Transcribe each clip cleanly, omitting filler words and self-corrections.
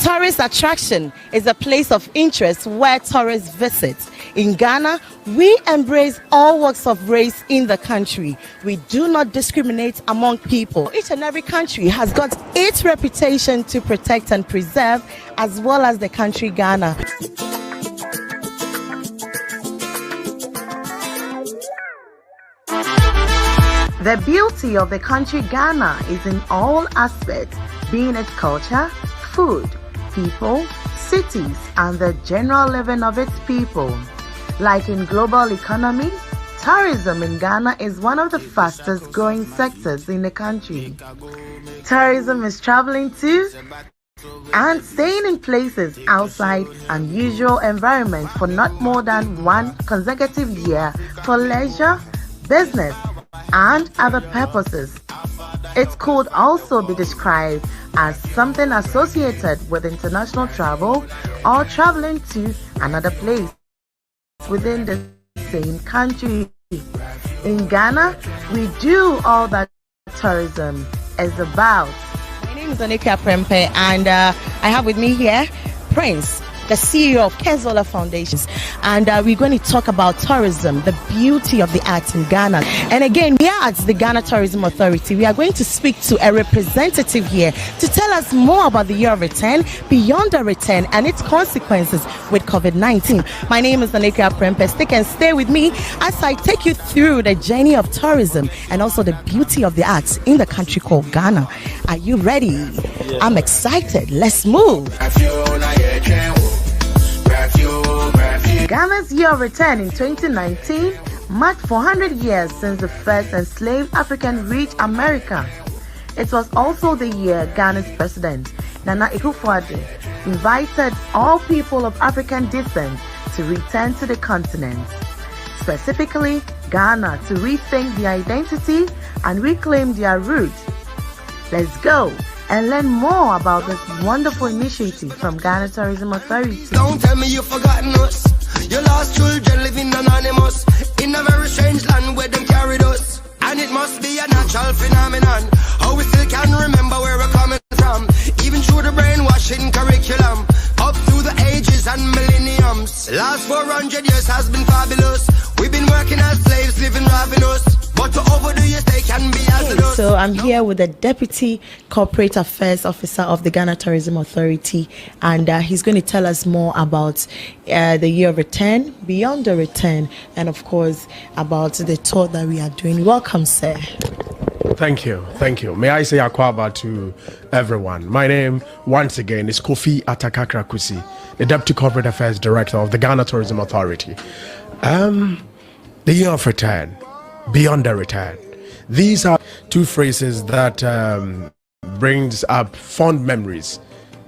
Tourist attraction is a place of interest where tourists visit. In Ghana, we embrace all walks of race in the country. We do not discriminate among people. Each and every country has got its reputation to protect and preserve, as well as the country Ghana. The beauty of the country Ghana is in all aspects, being its culture, food, people, cities, and the general living of its people. Like in global economy, tourism in Ghana is one of the fastest growing sectors in the country. Tourism is traveling to and staying in places outside unusual environments for not more than one consecutive year for leisure, business, and other purposes. It could also be described as something associated with international travel or traveling to another place within the same country. In Ghana, we do all that tourism is about. My name is Onika Prempe, and I have with me here Prince, the CEO of Kezola Foundations, and we're going to talk about tourism, the beauty of the arts in Ghana. And again, we are at the Ghana Tourism Authority. We are going to speak to a representative here to tell us more about the year of return, beyond the return, and its consequences with COVID-19. My name is Onika Prempe. Stick and stay with me as I take you through the journey of tourism and also the beauty of the arts in the country called Ghana. Are you ready? Yeah. I'm excited. Let's move. Ghana's year of return in 2019 marked 400 years since the first enslaved African reached America. It was also the year Ghana's president, Nana Akufo-Addo, invited all people of African descent to return to the continent, specifically Ghana, to rethink their identity and reclaim their roots. Let's go and learn more about this wonderful initiative from Ghana Tourism Authority. Don't tell me you've forgotten us. Your lost children living anonymous in a very strange land where them carried us. And it must be a natural phenomenon how we still can remember where we're coming from, even through the brainwashing curriculum, up through the ages and millenniums. Last 400 years has been fabulous. We've been working as slaves, living ravenous. But to overdo your stay can be hazardous. So I'm here with the Deputy Corporate Affairs Officer of the Ghana Tourism Authority, and he's going to tell us more about the year of return, beyond the return, and of course about the tour that we are doing. Welcome, sir. Thank you. May I say Akwaba to everyone. My name, once again, is Kofi Atakakra Kusi, the Deputy Corporate Affairs Director of the Ghana Tourism Authority. The year of return, beyond the return. These are two phrases that brings up fond memories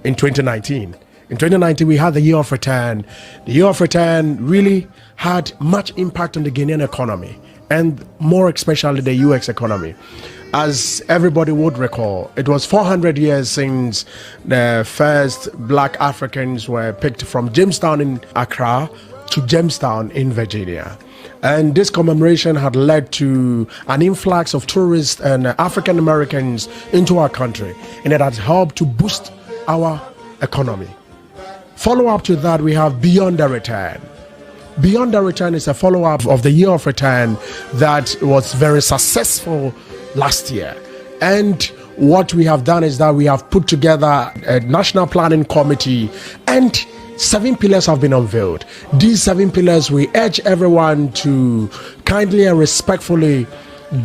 in 2019. In 2019, we had the year of return. The year of return really had much impact on the Ghanaian economy, and more especially the UX economy. As everybody would recall, it was 400 years since the first black Africans were picked from Jamestown in Accra to Jamestown in Virginia. And this commemoration had led to an influx of tourists and African Americans into our country, and it has helped to boost our economy. Follow up to that, we have Beyond the Return. Beyond the Return is a follow-up of the year of return that was very successful last year. And what we have done is that we have put together a national planning committee, and 7 pillars have been unveiled. These 7 pillars, we urge everyone to kindly and respectfully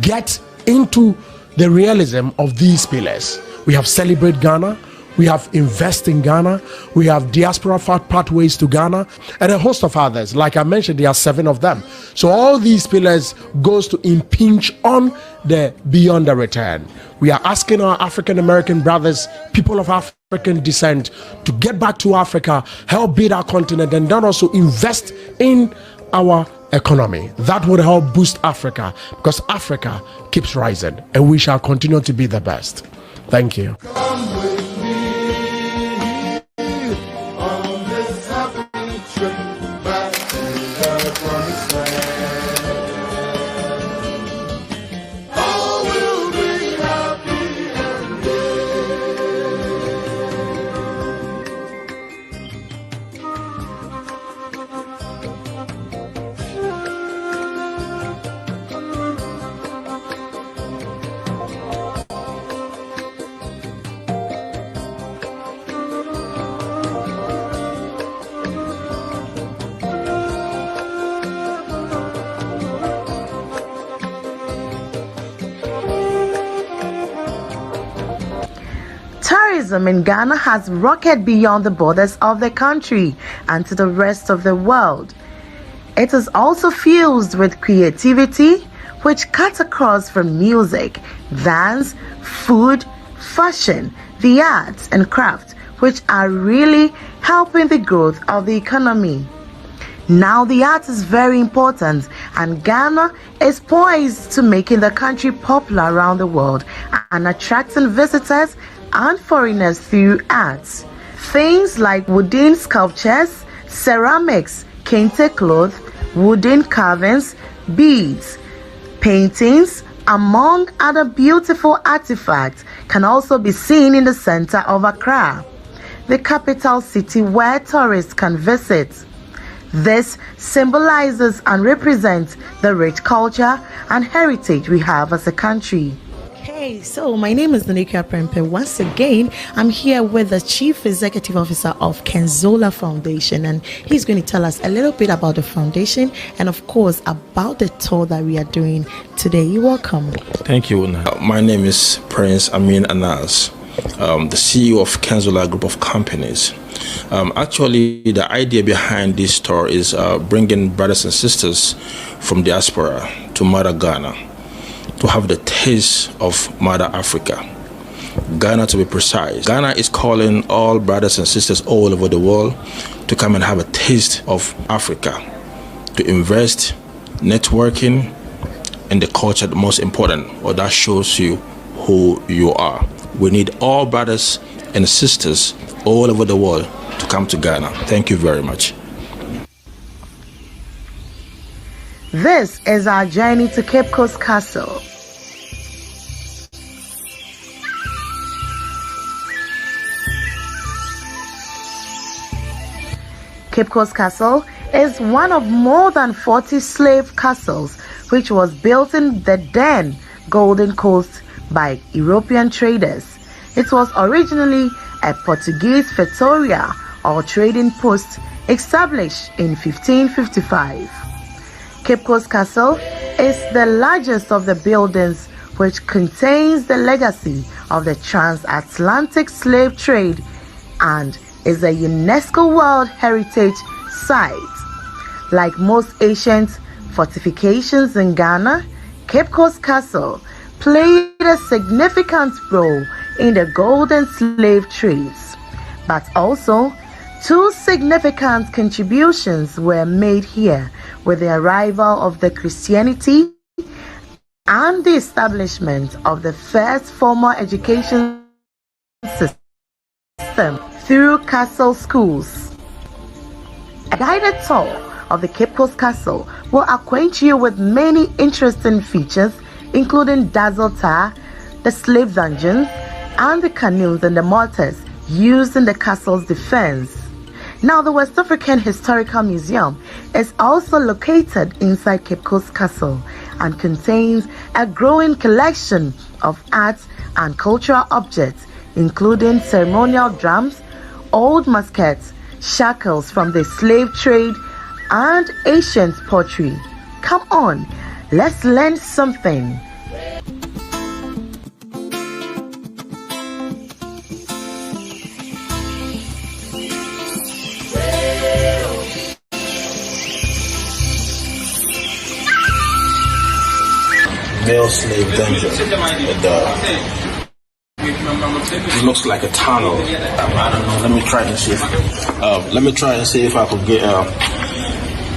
get into the realism of these pillars. We have Celebrate Ghana, we have Invest in Ghana, we have Diaspora Pathways to Ghana, and a host of others. Like I mentioned, there are 7 of them. So all these pillars goes to impinge on the Beyond the Return. We are asking our African American brothers, people of African descent, to get back to Africa, help build our continent, and then also invest in our economy. That would help boost Africa, because Africa keeps rising, and we shall continue to be the best. Thank you. Tourism in Ghana has rocketed beyond the borders of the country and to the rest of the world. It is also fused with creativity, which cuts across from music, dance, food, fashion, the arts and crafts, which are really helping the growth of the economy. Now the arts is very important, and Ghana is poised to making the country popular around the world and attracting visitors and foreigners through arts. Things like wooden sculptures, ceramics, kente cloth, wooden carvings, beads, paintings, among other beautiful artifacts, can also be seen in the center of Accra, the capital city where tourists can visit. This symbolizes and represents the rich culture and heritage we have as a country. Hey, so my name is Nanika Prempe. Once again, I'm here with the Chief Executive Officer of Kenzola Foundation, and he's going to tell us a little bit about the foundation and, of course, about the tour that we are doing today. You're welcome. Thank you. My name is Prince Amin Anas, the CEO of Kenzola Group of Companies. Actually, the idea behind this tour is bringing brothers and sisters from diaspora to Mother Ghana to have the taste of Mother Africa. Ghana, to be precise. Ghana is calling all brothers and sisters all over the world to come and have a taste of Africa, to invest, networking, and the culture, the most important, or that shows you who you are. We need all brothers and sisters all over the world to come to Ghana. Thank you very much. This is our journey to Cape Coast Castle. Cape Coast Castle is one of more than 40 slave castles which was built in the then Golden Coast by European traders. It was originally a Portuguese feitoria or trading post established in 1555. Cape Coast Castle is the largest of the buildings which contains the legacy of the transatlantic slave trade and is a UNESCO World Heritage Site. Like most ancient fortifications in Ghana, Cape Coast Castle played a significant role in the golden slave trades, but also two significant contributions were made here with the arrival of the Christianity and the establishment of the first formal education system through castle schools. A guided tour of the Cape Coast Castle will acquaint you with many interesting features, including Dazzle Tower, the slave dungeons, and the canoes and the mortars used in the castle's defense. Now, the West African Historical Museum is also located inside Cape Coast Castle and contains a growing collection of arts and cultural objects, including ceremonial drums, old muskets, shackles from the slave trade, and ancient pottery. Come on, let's learn something. Male slave dungeon. It looks like a tunnel. I don't know. Let me try and see if I could get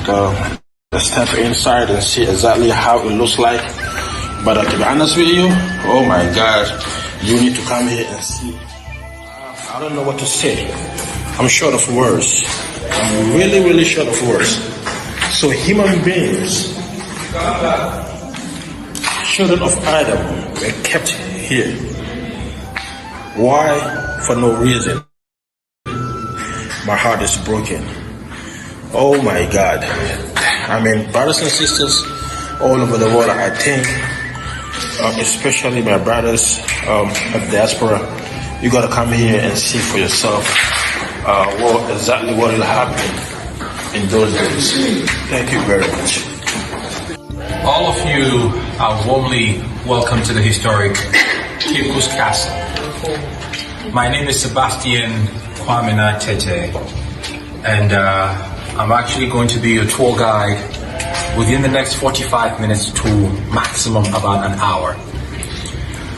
the step inside and see exactly how it looks like. But to be honest with you, oh my God, you need to come here and see. I don't know what to say. I'm short of words. I'm really, really short of words. So human beings, children of Adam, were kept here. Why? For no reason. My heart is broken. Oh my God. I mean, brothers and sisters all over the world, I think, especially my brothers of diaspora, you got to come here and see for yourself exactly what will happen in those days. Thank you very much. All of you are warmly welcome to the historic Cape Coast Castle. My name is Sebastian Kwamina Tete, and I'm actually going to be your tour guide within the next 45 minutes to maximum about an hour.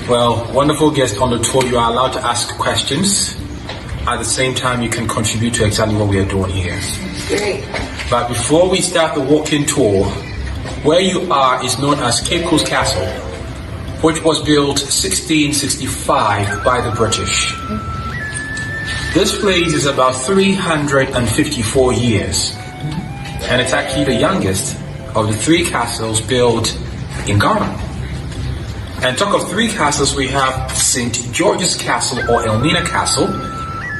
Well, wonderful guest on the tour, you are allowed to ask questions. At the same time, you can contribute to exactly what we are doing here. Great. But before we start the walking tour, where you are is known as Cape Coast Castle, which was built 1665 by the British. This place is about 354 years, and it's actually the youngest of the 3 castles built in Ghana. And talk of 3 castles, we have St. George's Castle or Elmina Castle,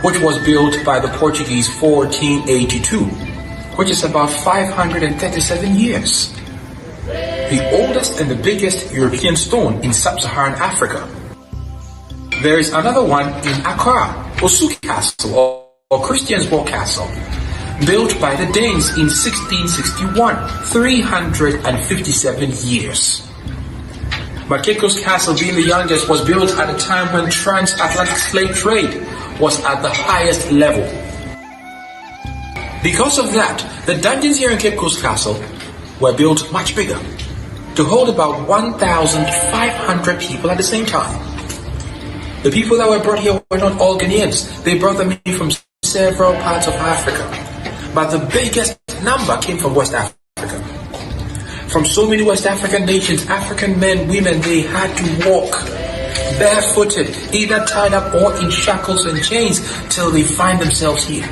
which was built by the Portuguese 1482, which is about 537 years. The oldest and the biggest European stone in sub-Saharan Africa. There is another one in Accra, Osu Castle or Christiansborg Castle, built by the Danes in 1661, 357 years. But Cape Coast Castle, being the youngest, was built at a time when transatlantic slave trade was at the highest level. Because of that, the dungeons here in Cape Coast Castle were built much bigger, to hold about 1,500 people at the same time. The people that were brought here were not all Ghanaians. They brought them in from several parts of Africa. But the biggest number came from West Africa. From so many West African nations, African men, women, they had to walk barefooted, either tied up or in shackles and chains, till they find themselves here.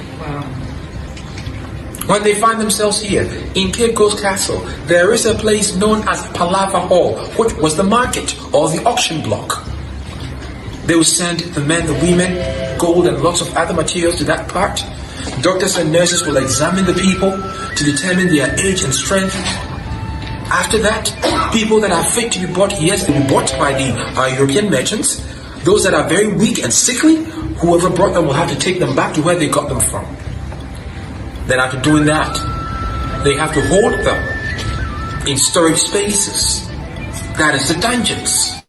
When they find themselves here, in Cape Coast Castle, there is a place known as Palava Hall, which was the market or the auction block. They would send the men, the women, gold and lots of other materials to that part. Doctors and nurses will examine the people to determine their age and strength. After that, people that are fit to be bought, yes, they will be bought by the European merchants. Those that are very weak and sickly, whoever brought them will have to take them back to where they got them from. Then after doing that, they have to hold them in storage spaces. That is the dungeons.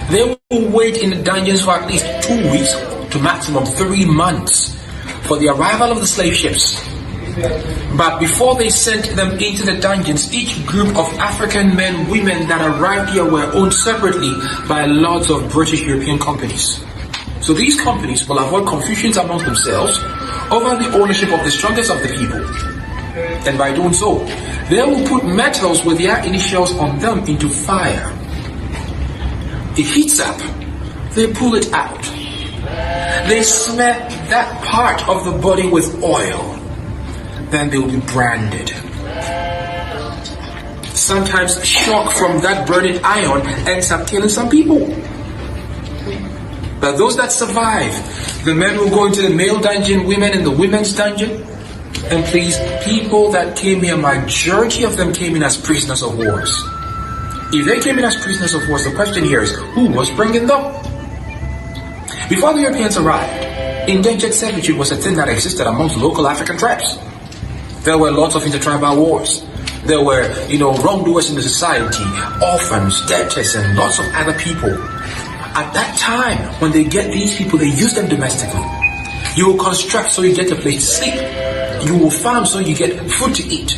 They will wait in the dungeons for at least 2 weeks to maximum 3 months for the arrival of the slave ships. But before they sent them into the dungeons, each group of African men, women that arrived here were owned separately by lots of British European companies. So these companies will avoid confusions amongst themselves over the ownership of the strongest of the people. And by doing so, they will put metals with their initials on them into fire. It heats up. They pull it out. They smear that part of the body with oil. Then they will be branded. Sometimes shock from that burning iron ends up killing some people. But those that survive, the men will go into the male dungeon, women in the women's dungeon. And please, people that came here, majority of them came in as prisoners of wars. If they came in as prisoners of wars, the question here is, who was bringing them? Before the Europeans arrived, indentured servitude was a thing that existed amongst local African tribes. There were lots of intertribal wars. There were, wrongdoers in the society, orphans, debtors, and lots of other people. At that time, when they get these people, they use them domestically. You will construct so you get a place to sleep. You will farm so you get food to eat.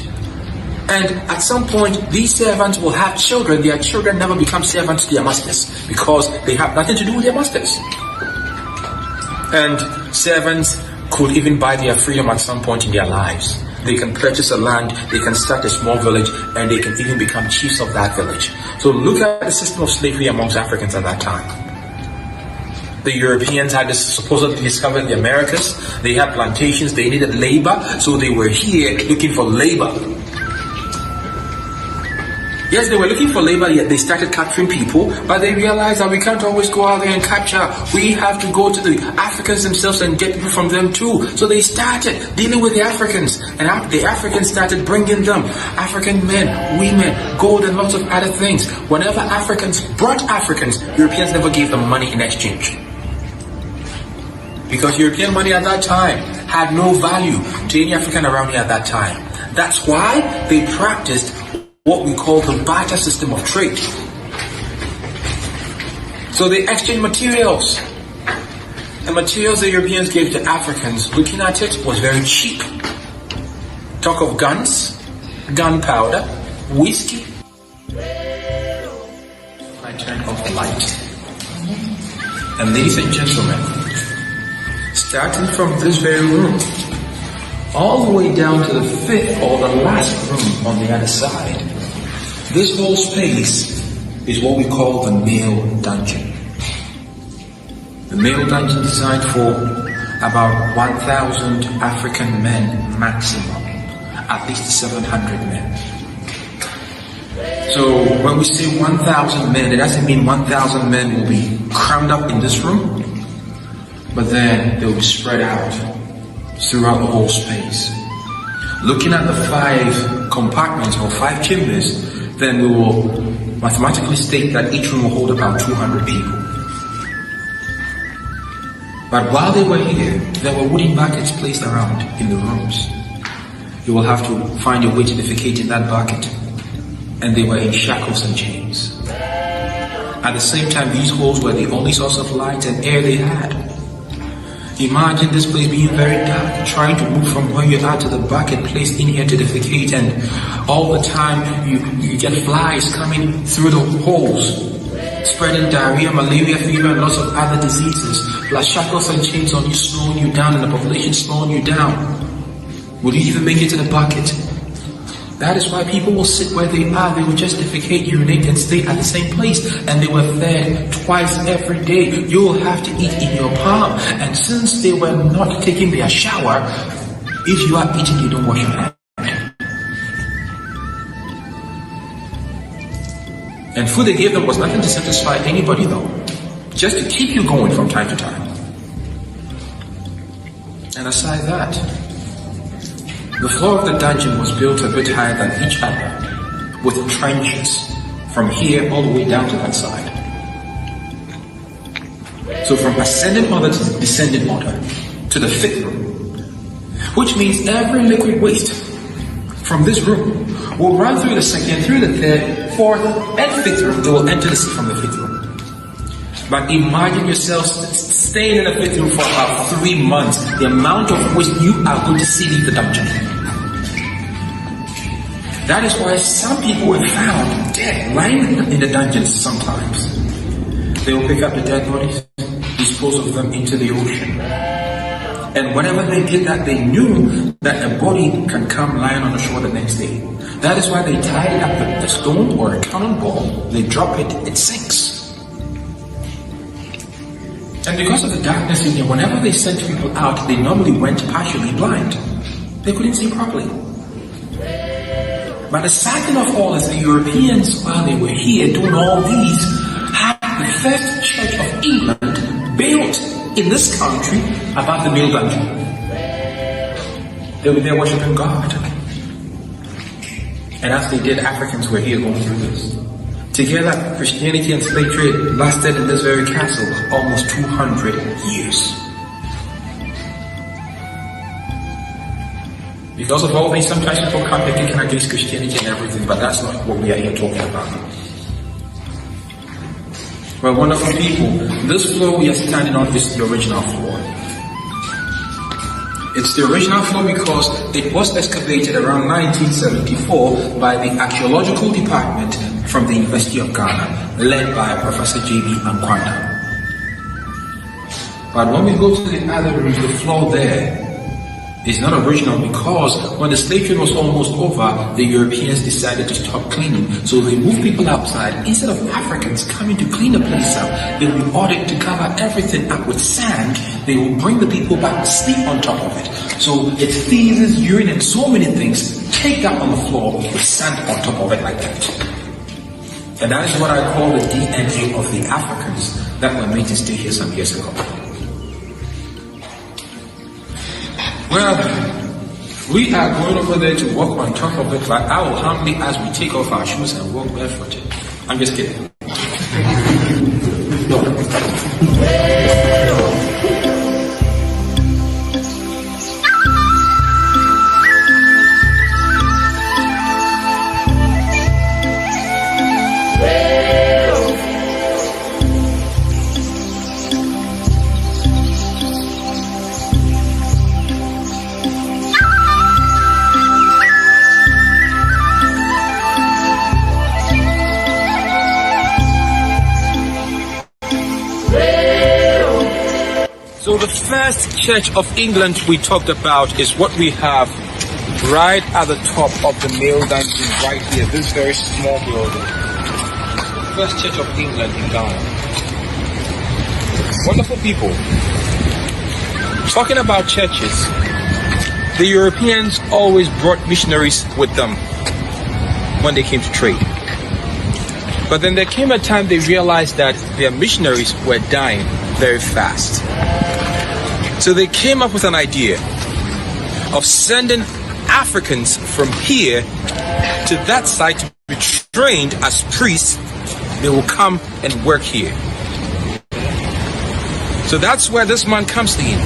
And at some point, these servants will have children. Their children never become servants to their masters because they have nothing to do with their masters. And servants could even buy their freedom at some point in their lives. They can purchase a land, they can start a small village, and they can even become chiefs of that village. So look at the system of slavery amongst Africans at that time. The Europeans had supposedly discovered the Americas. They had plantations, they needed labor, so they were here looking for labor. Yes, they were looking for labor, yet they started capturing people, but they realized that we can't always go out there and capture. We have to go to the Africans themselves and get people from them too. So they started dealing with the Africans, and the Africans started bringing them African men, women, gold, and lots of other things. Whenever Africans brought Africans, Europeans never gave them money in exchange. Because European money at that time had no value to any African around here at that time. That's why they practiced what we call the barter system of trade. So they exchanged materials. The materials the Europeans gave to Africans, looking at it, was very cheap. Talk of guns, gunpowder, whiskey. I turned off the light. And ladies and gentlemen, starting from this very room, all the way down to the fifth or the last room on the other side, this whole space is what we call the male dungeon. The male dungeon designed for about 1,000 African men maximum, at least 700 men. So when we say 1,000 men, it doesn't mean 1,000 men will be crammed up in this room, but then they'll be spread out throughout the whole space. Looking at the 5 compartments or 5 chambers, then we will mathematically state that each room will hold about 200 people. But while they were here, there were wooden buckets placed around in the rooms. You will have to find your way to defecate in that bucket. And they were in shackles and chains. At the same time, these holes were the only source of light and air they had. Imagine this place being very dark, trying to move from where you are to the bucket placed in here to defecate, and all the time you get flies coming through the holes, spreading diarrhea, malaria, fever, and lots of other diseases, plus shackles and chains on you, slowing you down, and the population slowing you down. Would you even make it to the bucket? That is why people will sit where they are. They will just defecate, urinate, and stay at the same place. And they were fed twice every day. You will have to eat in your palm. And since they were not taking their shower, if you are eating, you don't wash your hands. And food they gave them was nothing to satisfy anybody though. Just to keep you going from time to time. And aside that, the floor of the dungeon was built a bit higher than each other, with trenches from here all the way down to that side. So from ascending order to descending order to the 5th room, which means every liquid waste from this room will run through the 2nd, through the 3rd, 4th, and 5th room. They will enter the sea from the 5th room. But imagine yourself staying in the 5th room for about 3 months. The amount of waste you are going to see leave the dungeon. That is why some people were found dead, lying in the dungeons sometimes. They will pick up the dead bodies, dispose of them into the ocean. And whenever they did that, they knew that a body can come lying on the shore the next day. That is why they tied it up with a stone or a cannonball. They drop it, it sinks. And because of the darkness in here, whenever they sent people out, they normally went partially blind. They couldn't see properly. But the sad thing of all is the Europeans, while they were here doing all these, had the first church of England built in this country above the male dungeon. They were there worshiping God. And as they did, Africans were here going through this. Together, Christianity and slave trade lasted in this very castle almost 200 years. Because of all these, sometimes people come thinking against Christianity and everything, but that's not what we are here talking about. Well, wonderful people, this floor we are standing on is the original floor. It's the original floor because it was excavated around 1974 by the archaeological department from the University of Ghana, led by Professor J.B. Ankwanda. But when we go to the other room, the floor there is not original because when the slave trade was almost over, the Europeans decided to stop cleaning. So they moved people outside. Instead of Africans coming to clean the place up, they were ordered to cover everything up with sand. They will bring the people back, sleep on top of it. So it's feces, urine, and so many things caked up on the floor with sand on top of it like that. And that is what I call the DNA of the Africans that were made to stay here some years ago. Well, we are going over there to walk on top of it, but I will humbly ask we take off our shoes and walk barefooted. I'm just kidding. first Church of England we talked about is what we have right at the top of the male dungeon right here, this very small building. First Church of England in Ghana. Wonderful people. Talking about churches, the Europeans always brought missionaries with them when they came to trade. But then there came a time they realized that their missionaries were dying very fast. So they came up with an idea of sending Africans from here to that site to be trained as priests. They will come and work here. So that's where this man comes in.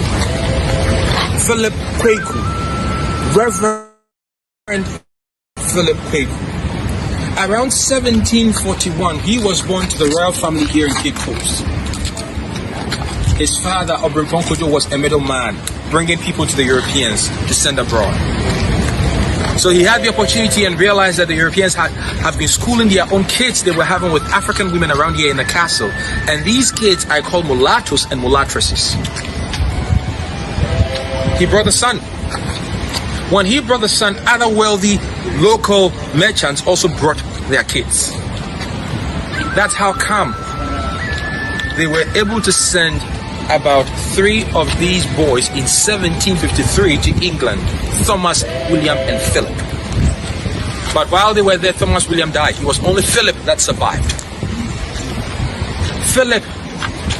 Philip Kwaku, Reverend Philip Kwaku. Around 1741, he was born to the royal family here in Cape Coast. His father, Obrimpong Kojo, was a middleman, bringing people to the Europeans to send abroad. So he had the opportunity and realized that the Europeans have been schooling their own kids they were having with African women around here in the castle. And these kids are called mulattoes and mulattresses. He brought the son. When he brought the son, other wealthy local merchants also brought their kids. That's how come they were able to send about 3 of these boys in 1753 to England, Thomas, William, and Philip. But while they were there, Thomas William died. It was only Philip that survived. Philip,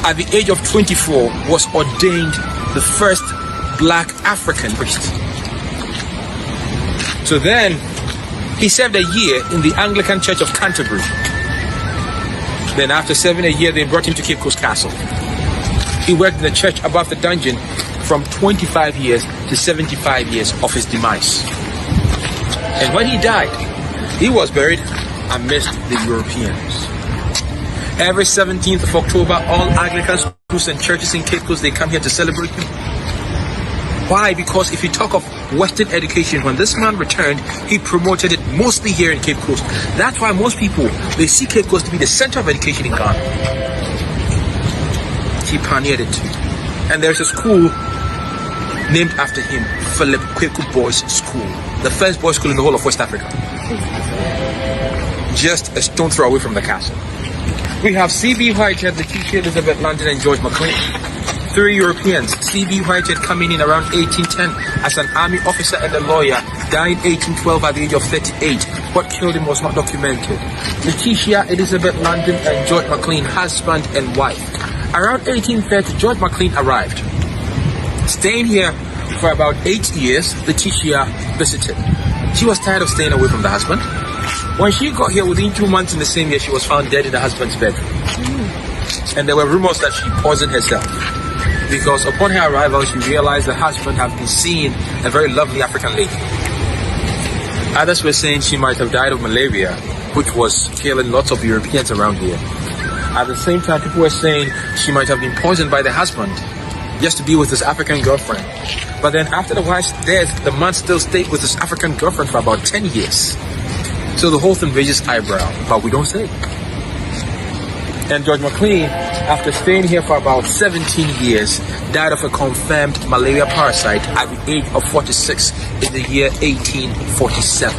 at the age of 24, was ordained the first black African priest. So then, he served a year in the Anglican Church of Canterbury. Then after serving a year, they brought him to Cape Coast Castle. He worked in the church above the dungeon from 25 years to 75 years of his demise. And when he died, he was buried amidst the Europeans. Every 17th of October, all Anglican schools and churches in Cape Coast, they come here to celebrate him. Why? Because if you talk of Western education, when this man returned, he promoted it mostly here in Cape Coast. That's why most people, they see Cape Coast to be the center of education in Ghana. He pioneered it too. And there's a school named after him, Philip Kwaku Boys School, the first boys' school in the whole of West Africa. Just a stone throw away from the castle. We have C.B. Whitehead, the teacher, Elizabeth London, and George McLean. 3 Europeans. C.B. Whitehead coming in around 1810 as an army officer and a lawyer, died 1812 at the age of 38. What killed him was not documented. Letitia, Elizabeth London, and George McLean, husband and wife. Around 1830, George McLean arrived. Staying here for about 8 years, Letitia visited. She was tired of staying away from the husband. When she got here, within 2 months in the same year, she was found dead in the husband's bedroom. And there were rumors that she poisoned herself. Because upon her arrival, she realized the husband had been seeing a very lovely African lady. Others were saying she might have died of malaria, which was killing lots of Europeans around here. At the same time, people were saying she might have been poisoned by the husband just to be with his African girlfriend. But then after the wife's death, the man still stayed with his African girlfriend for about 10 years. So the whole thing raises eyebrow, but we don't say. And George McLean, after staying here for about 17 years, died of a confirmed malaria parasite at the age of 46 in the year 1847.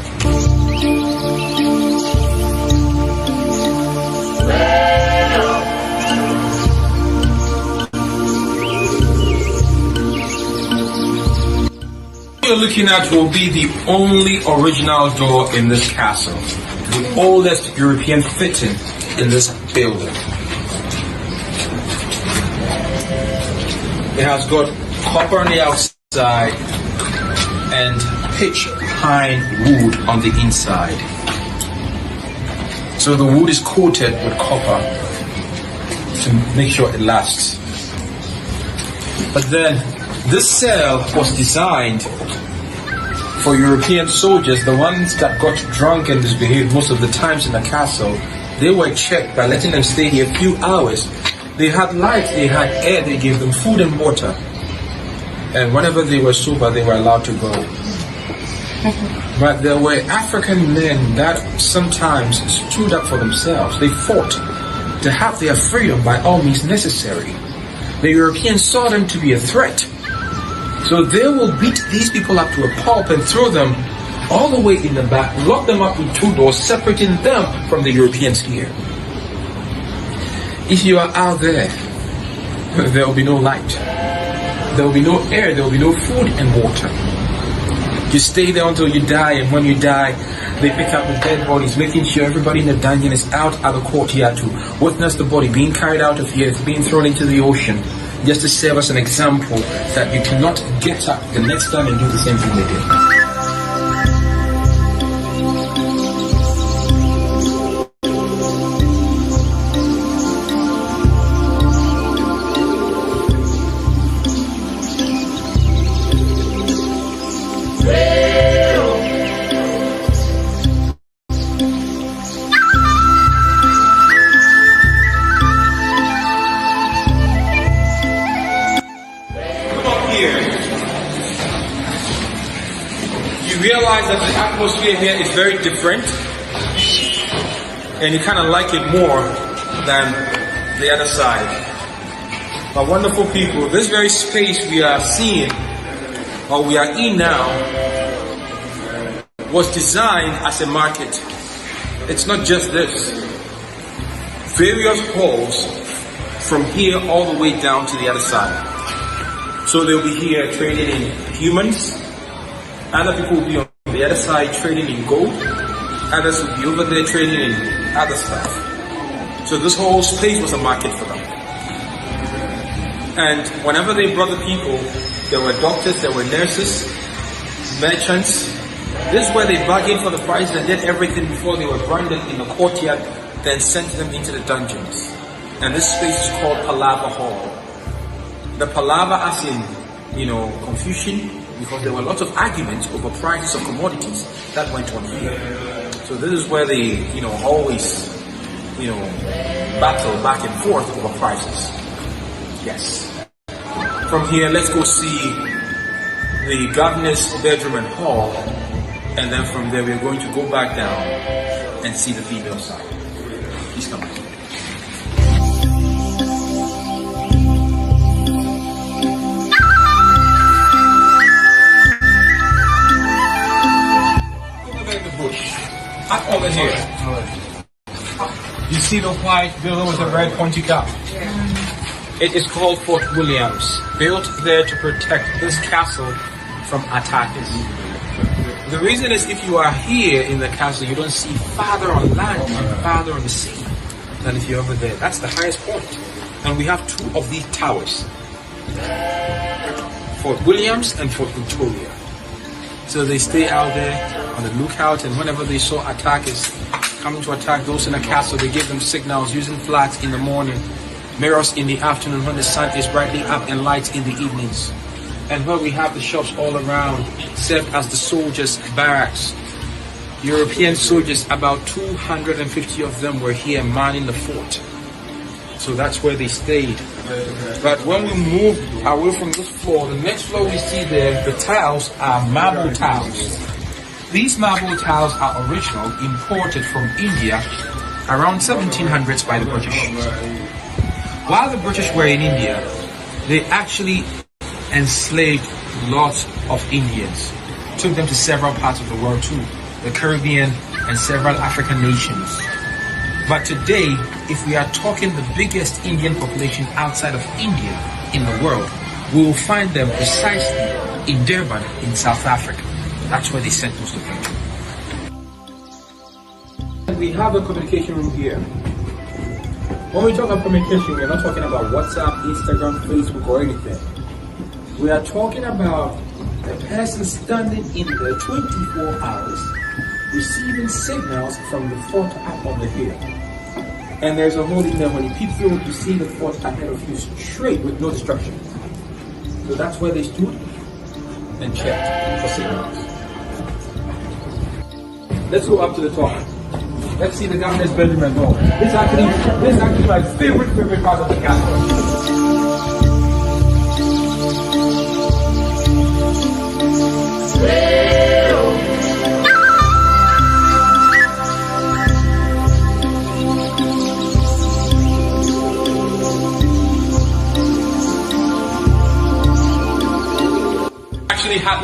What you're looking at will be the only original door in this castle, the oldest European fitting in this building. It has got copper on the outside and pitch pine wood on the inside. So the wood is coated with copper to make sure it lasts. But then this cell was designed for European soldiers, the ones that got drunk and misbehaved most of the times in the castle. They were checked by letting them stay here a few hours. They had light, they had air, they gave them food and water. And whenever they were sober, they were allowed to go. But there were African men that sometimes stood up for themselves. They fought to have their freedom by all means necessary. The Europeans saw them to be a threat. So they will beat these people up to a pulp and throw them all the way in the back, lock them up with 2 doors, separating them from the Europeans here. If you are out there, there will be no light. There will be no air, there will be no food and water. You stay there until you die, and when you die, they pick up the dead bodies, making sure everybody in the dungeon is out at the courtyard to witness the body being carried out of here, being thrown into the ocean, just to serve as an example that you cannot get up the next time and do the same thing they did. Realize that the atmosphere here is very different, and you kind of like it more than the other side. But wonderful people, this very space we are seeing, or we are in now, was designed as a market. It's not just this. Various halls from here all the way down to the other side. So they'll be here trading in humans. Other people will be on the other side trading in gold. Others will be over there trading in other stuff. So this whole space was a market for them. And whenever they brought the people, there were doctors, there were nurses, merchants. This is where they bargained for the price and did everything before they were branded in the courtyard, then sent them into the dungeons. And this space is called Palaver Hall. The palaver as in, confusion, because there were lots of arguments over prices of commodities that went on here. So this is where they, always, battle back and forth over prices. Yes. From here, let's go see the governor's bedroom and hall, and then from there we're going to go back down and see the female side. Please come. Up over here. You see the white building with the red pointy top? It is called Fort Williams, built there to protect this castle from attackers. The reason is if you are here in the castle, you don't see farther on land and farther on the sea than if you're over there. That's the highest point. And we have 2 of these towers. Fort Williams and Fort Victoria. So they stay out there on the lookout, and whenever they saw attackers coming to attack those in the castle, they gave them signals using flags in the morning, mirrors in the afternoon when the sun is brightly up, and lights in the evenings. And where we have the shops all around serve as the soldiers' barracks. European soldiers, about 250 of them were here manning the fort. So that's where they stayed. But when we move away from this floor, the next floor we see there, the tiles are marble tiles. These marble tiles are original, imported from India around 1700s by the British. While the British were in India, they actually enslaved lots of Indians, took them to several parts of the world too, the Caribbean and several African nations. But today, if we are talking the biggest Indian population outside of India in the world, we will find them precisely in Durban in South Africa. That's where they sent most of them. We have a communication room here. When we talk about communication, we're not talking about WhatsApp, Instagram, Facebook, or anything. We are talking about a person standing in there 24 hours, receiving signals from the fort up on the hill. And there's a hole in there. When you peep through, you see the fort ahead of you straight with no destruction. So that's where they stood and checked for signals. Let's go up to the top. Let's see the governor's bedroom and hall. This is actually my favorite part of the castle.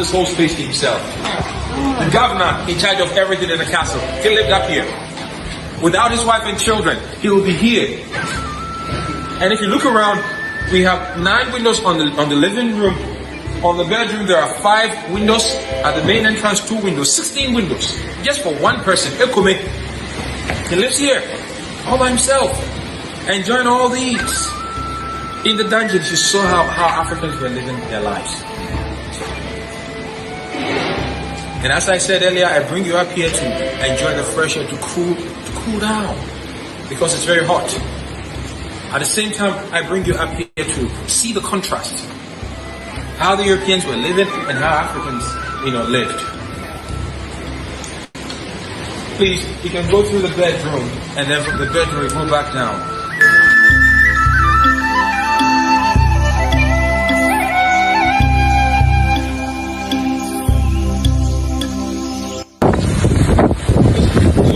this whole space to himself. The governor in charge of everything in the castle, he lived up here. Without his wife and children, he will be here. And if you look around, we have 9 windows on the living room. On the bedroom, there are 5 windows. At the main entrance, 2 windows, 16 windows. Just for one person, Ekome. He lives here, all by himself, enjoying all these. In the dungeons, you saw how Africans were living their lives. And as I said earlier, I bring you up here to enjoy the fresh air, to cool down, because it's very hot. At the same time, I bring you up here to see the contrast, how the Europeans were living and how Africans, lived. Please, you can go through the bedroom, and then from the bedroom, go back down.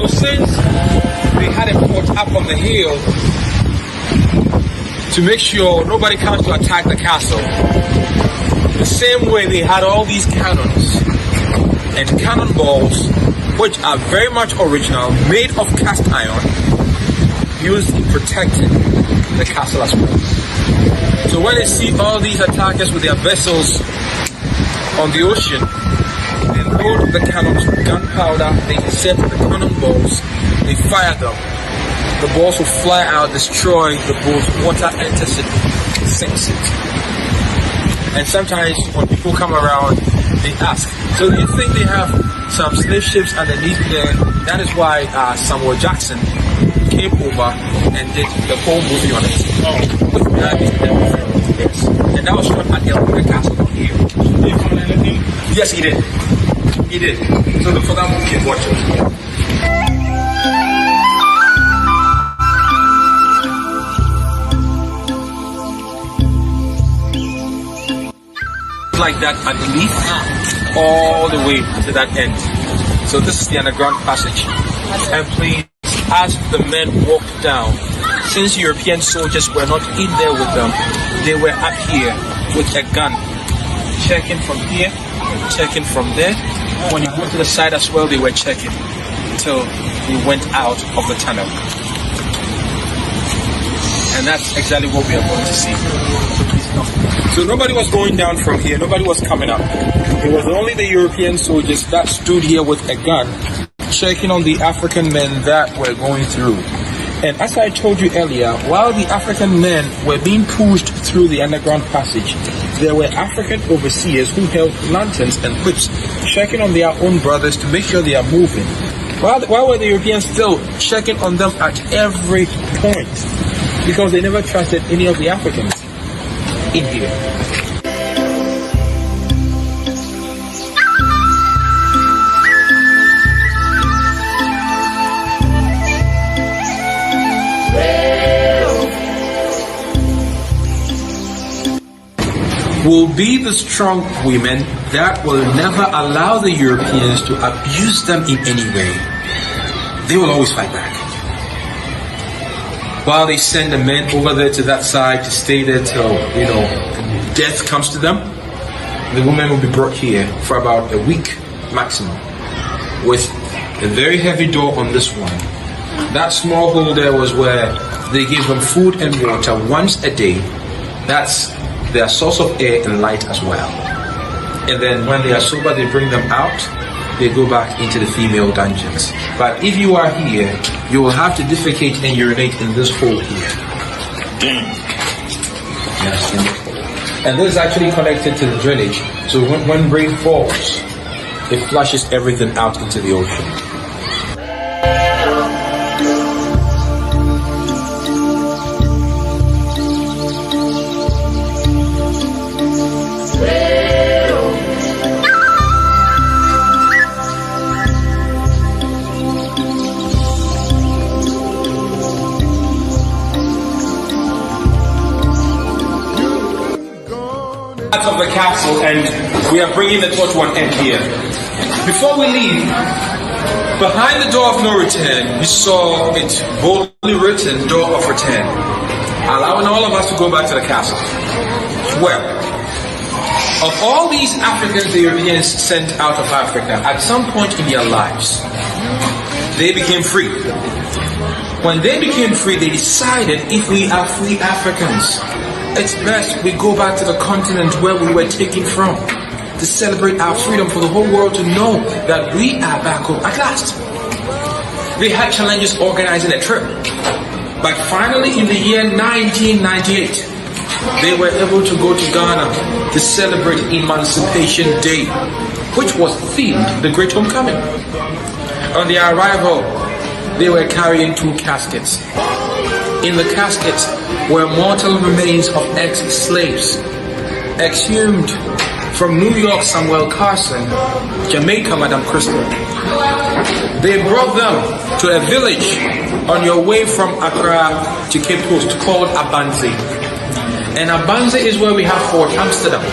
Since we had a fort up on the hill to make sure nobody comes to attack the castle, the same way they had all these cannons and cannonballs, which are very much original, made of cast iron, used in protecting the castle as well. So when they see all these attackers with their vessels on the ocean, they load the cannons with gunpowder, they set the cannonballs, they fire them. The balls will fly out, destroy the boat, water enters it, sinks it. And sometimes when people come around, they ask, so do you think they have some slave ships underneath there? That is why Samuel Jackson came over and did the whole movie on it. With Nabi and everything. Yes. And that was shot at the castle here. Did you find anything? Yes, he did. He did. So look for that movie and watch it. Like that underneath, all the way to that end. So this is the underground passage. And please, as the men walked down, since European soldiers were not in there with them, they were up here with a gun, checking from here, checking from there. When you go to the side as well, they were checking until we went out of the tunnel. And that's exactly what we are going to see. So nobody was going down from here, nobody was coming up. It was only the European soldiers that stood here with a gun, checking on the African men that were going through. And as I told you earlier, while the African men were being pushed through the underground passage, there were African overseers who held lanterns and whips, checking on their own brothers to make sure they are moving. Why were the Europeans still checking on them at every point? Because they never trusted any of the Africans in here. Will be the strong women that will never allow the Europeans to abuse them in any way. They will always fight back. While they send the men over there to that side to stay there till, death comes to them, the women will be brought here for about a week maximum with a very heavy door on this one. That small hole there was where they give them food and water once a day. That's their source of air and light as well. And then when they are sober, they bring them out. They go back into the female dungeons. But if you are here, you will have to defecate and urinate in this hole here. Yes. And this is actually connected to the drainage. So when rain falls, it flushes everything out into the ocean. Of the castle, and we are bringing the tour to an end here. Before we leave, behind the door of no return, we saw it boldly written, door of return, allowing all of us to go back to the castle. Well, Of all these Africans the Europeans sent out of Africa, at some point in their lives, they became free. When they became free, they decided, if we are free Africans, it's best we go back to the continent where we were taken from, to celebrate our freedom, for the whole world to know that we are back home at last. They had challenges organizing a trip, but finally in the year 1998, they were able to go to Ghana to celebrate Emancipation Day, which was themed the Great Homecoming. On their arrival, they were carrying 2 caskets. In the caskets were mortal remains of ex-slaves, exhumed from New York, Samuel Carson, Jamaica, Madame Crystal. They brought them to a village on your way from Accra to Cape Coast called Abanze. And Abanze is where we have Fort Amsterdam.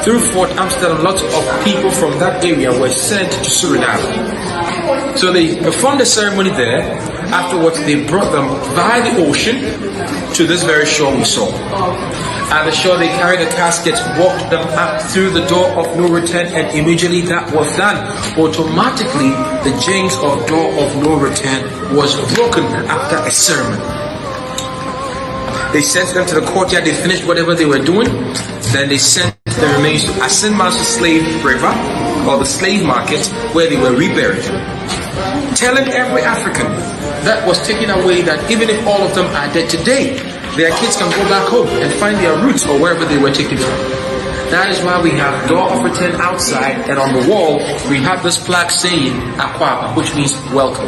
Through Fort Amsterdam, lots of people from that area were sent to Suriname. So they performed the ceremony there. Afterwards, they brought them by the ocean to this very shore we saw. At the shore, they carried the caskets, walked them up through the door of no return, and immediately that was done. Automatically, the chains of door of no return was broken after a ceremony. They sent them to the courtyard, they finished whatever they were doing, then they sent the remains to Asin Mansu Slave River, or the slave market, where they were reburied. Telling every African that was taken away that even if all of them are dead today, their kids can go back home and find their roots or wherever they were taken from. That is why we have door of return outside, and on the wall we have this plaque saying Akwaba, which means welcome.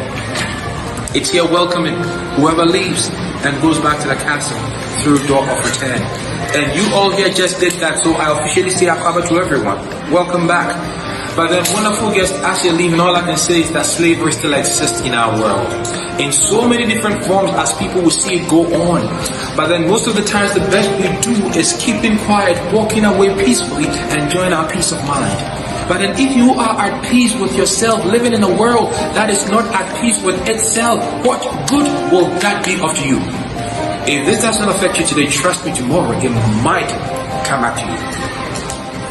It's here welcoming whoever leaves and goes back to the castle through door of return. And you all here just did that, so I officially say Akwaba to everyone. Welcome back. But then, wonderful guests, as you're leaving, all I can say is that slavery still exists in our world, in so many different forms as people will see it go on. But then most of the times the best we do is keeping quiet, walking away peacefully, and enjoying our peace of mind. But then if you are at peace with yourself, living in a world that is not at peace with itself, what good will that be of you? If this doesn't affect you today, trust me, tomorrow it might come back to you.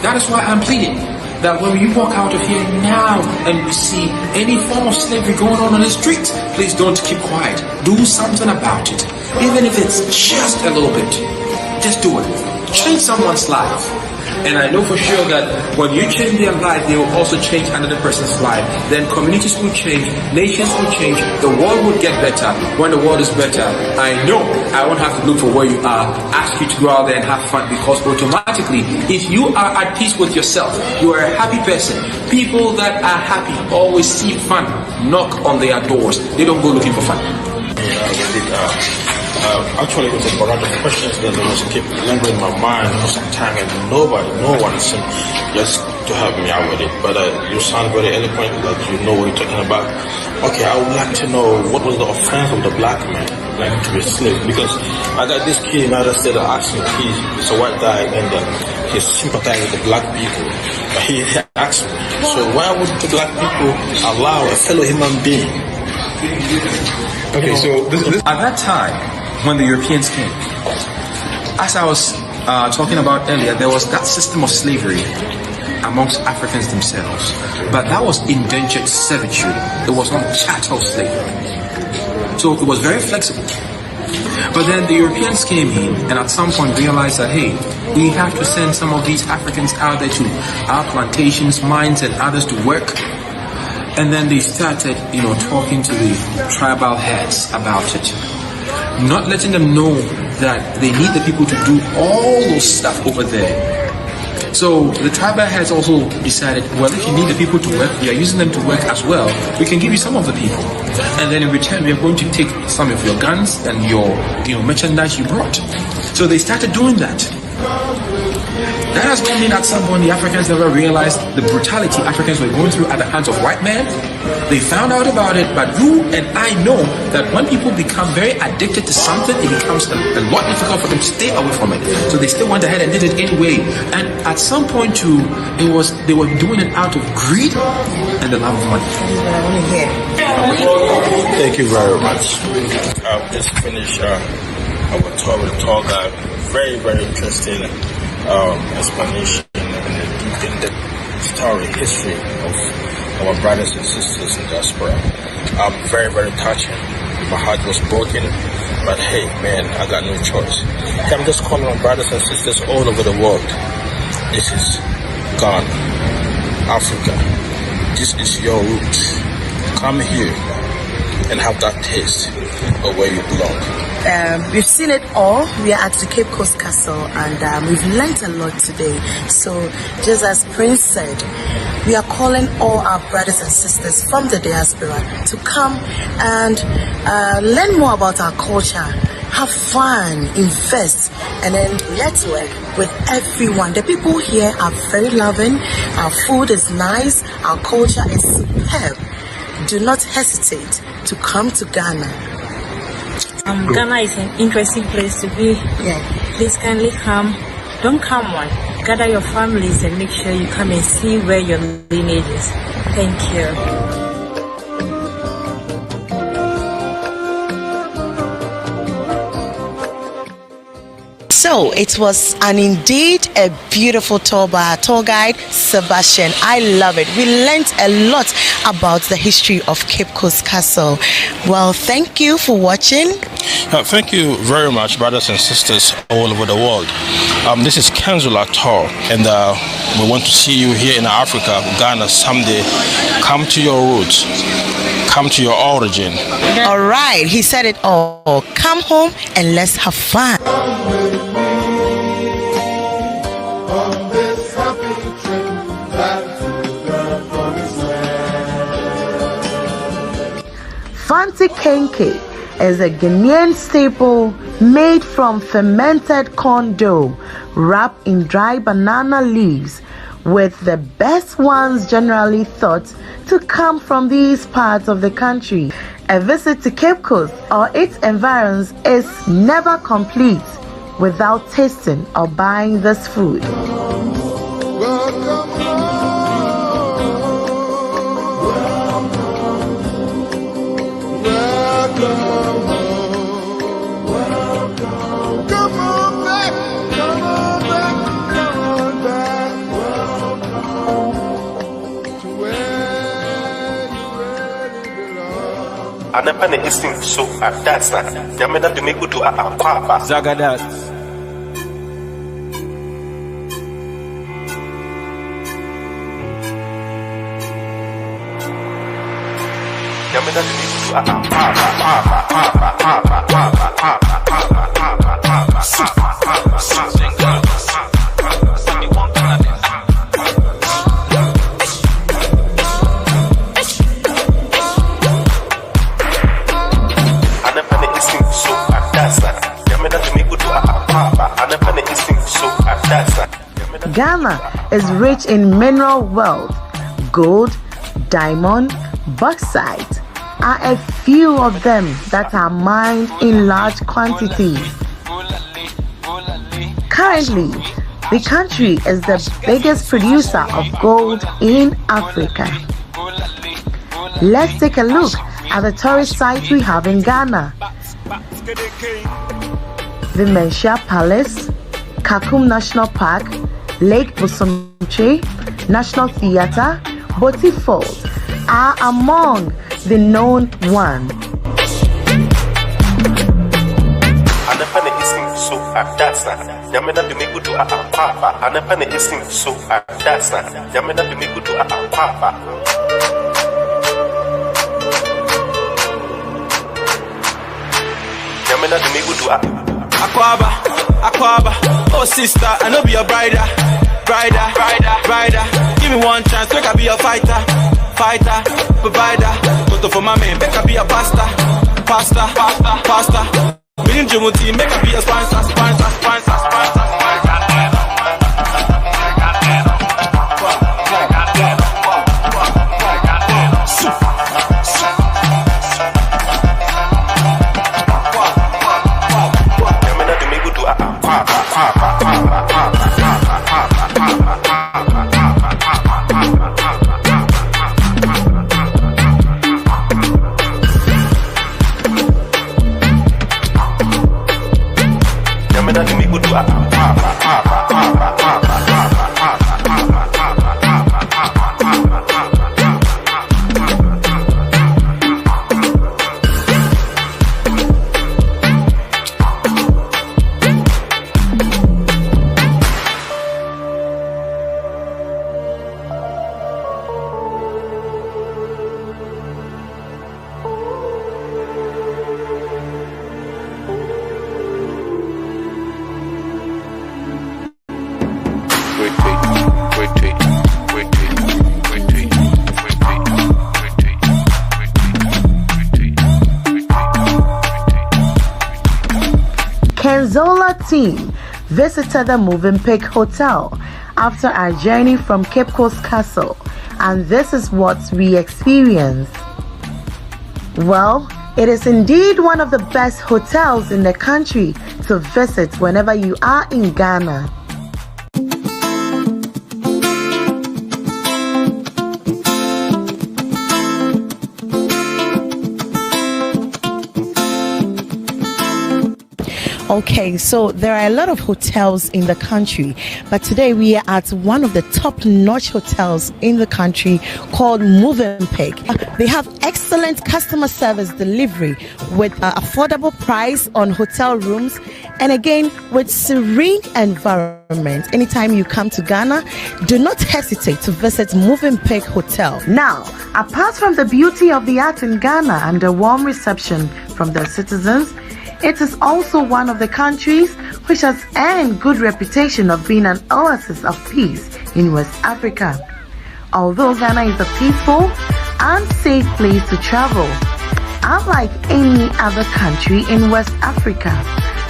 That is why I'm pleading that when you walk out of here now and you see any form of slavery going on the streets, please don't keep quiet. Do something about it. Even if it's just a little bit. Just do it. Change someone's life. And I know for sure that when you change their life, they will also change another person's life. Then communities will change, nations will change, the world will get better. When the world is better, I know I won't have to look for where you are, ask you to go out there and have fun, because automatically, if you are at peace with yourself, you are a happy person. People that are happy always see fun, knock on their doors. They don't go looking for fun. Actually, it was a lot of questions that just keep lingering in my mind for some time, and no one seemed just to help me out with it. But you sound very eloquent, like you know what you're talking about. Okay, I would like to know what was the offense of the black man, like to be a slave, because I got this kid in United States asking, he's a white guy, and he's sympathizing with the black people. He asked me, so why would the black people allow a fellow human being? Okay, so at that time, when the Europeans came, as I was talking about earlier, there was that system of slavery amongst Africans themselves, but that was indentured servitude. It was not chattel slavery, so it was very flexible. But then the Europeans came in and at some point realized that, hey, we have to send some of these Africans out there to our plantations, mines, and others to work. And then they started, talking to the tribal heads about it, not letting them know that they need the people to do all those stuff over there. So the tribal heads also decided, well, if you need the people to work, we are using them to work as well. We can give you some of the people, and then in return, we are going to take some of your guns and your, merchandise you brought. So they started doing that. That has not mean at some point the Africans never realized the brutality Africans were going through at the hands of white men. They found out about it, but you and I know that when people become very addicted to something, it becomes a lot difficult for them to stay away from it. So they still went ahead and did it anyway. And at some point too, they were doing it out of greed and the love of money. Thank you very much. I've just finished our tour with the tour guide. Very, very interesting explanation and the history of our brothers and sisters in diaspora. I'm very, very touched. My heart was broken, but hey, man, I got no choice. I'm just calling on brothers and sisters all over the world. This is Ghana, Africa. This is your roots. Come here and have that taste of where you belong. We've seen it all. We are at the Cape Coast Castle, and we've learnt a lot today. So, just as Prince said, we are calling all our brothers and sisters from the diaspora to come and learn more about our culture, have fun, invest, and then let's work with everyone. The people here are very loving. Our food is nice. Our culture is superb. Do not hesitate to come to Ghana. Ghana is an interesting place to be. Yeah. Please kindly come. Don't come one. Gather your families and make sure you come and see where your lineage is. Thank you. So it was indeed a beautiful tour by our tour guide, Sebastian. I love it. We learned a lot about the history of Cape Coast Castle. Well, thank you for watching. Thank you very much, brothers and sisters all over the world. This is Kenzula Tour, and we want to see you here in Africa, Ghana, someday. Come to your roots. Come to your origin. All right, he said it all. Come home and let's have fun. Fanti Kenke is a Ghanaian staple made from fermented corn dough wrapped in dry banana leaves, with the best ones generally thought to come from these parts of the country. A visit to Cape Coast or its environs is never complete without tasting or buying this food. Anapa ne isting so adasa yameda de mekudu akwaba zagadat yameda de mekudu Ghana is rich in mineral wealth. Gold, diamond, bauxite are a few of them that are mined in large quantities. Currently, the country is the biggest producer of gold in Africa. Let's take a look at the tourist sites we have in Ghana. The Menchia Palace, Kakum National Park, Lake Bosomtwe, National Theatre, Boti Falls are among the known ones. Aquaba, oh sister, I know be your brider. Give me one chance, make I be a fighter, provider. Photo for my man, make I be a pasta. We need Jumuti, make I be a sponsor. Kenzola team visited the Movenpick Hotel after our journey from Cape Coast Castle, and this is what we experienced. Well, it is indeed one of the best hotels in the country to visit whenever you are in Ghana. Okay, so there are a lot of hotels in the country, but today we are at one of the top-notch hotels in the country called Movenpick. They have excellent customer service delivery with affordable price on hotel rooms, and again with serene environment. Anytime you come to Ghana, do not hesitate to visit Movenpick Hotel. Now, apart from the beauty of the art in Ghana and the warm reception from the citizens, it is also one of the countries which has earned good reputation of being an oasis of peace in West Africa. Although Ghana is a peaceful and safe place to travel, unlike any other country in West Africa,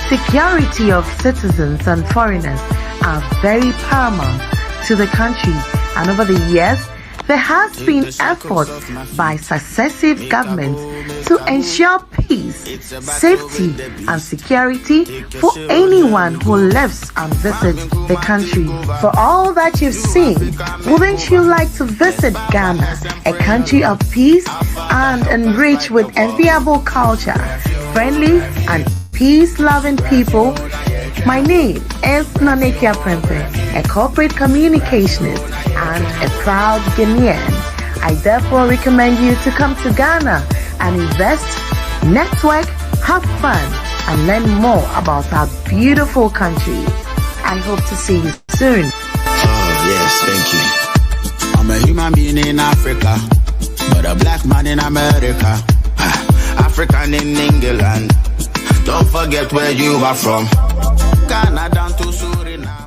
security of citizens and foreigners are very paramount to the country, and over the years, there has been efforts by successive governments to ensure peace, safety, and security for anyone who lives and visits the country. For all that you've seen, wouldn't you like to visit Ghana, a country of peace and enriched with enviable culture, friendly and peace-loving people? My name is Nanekia Prempe, a corporate communicationist and a proud Ghanaian. I therefore recommend you to come to Ghana and invest, network, have fun, and learn more about our beautiful country. I hope to see you soon. Oh, yes, thank you. I'm a human being in Africa, but a black man in America. African in England. Don't forget where you are from. Ghana down to Suriname.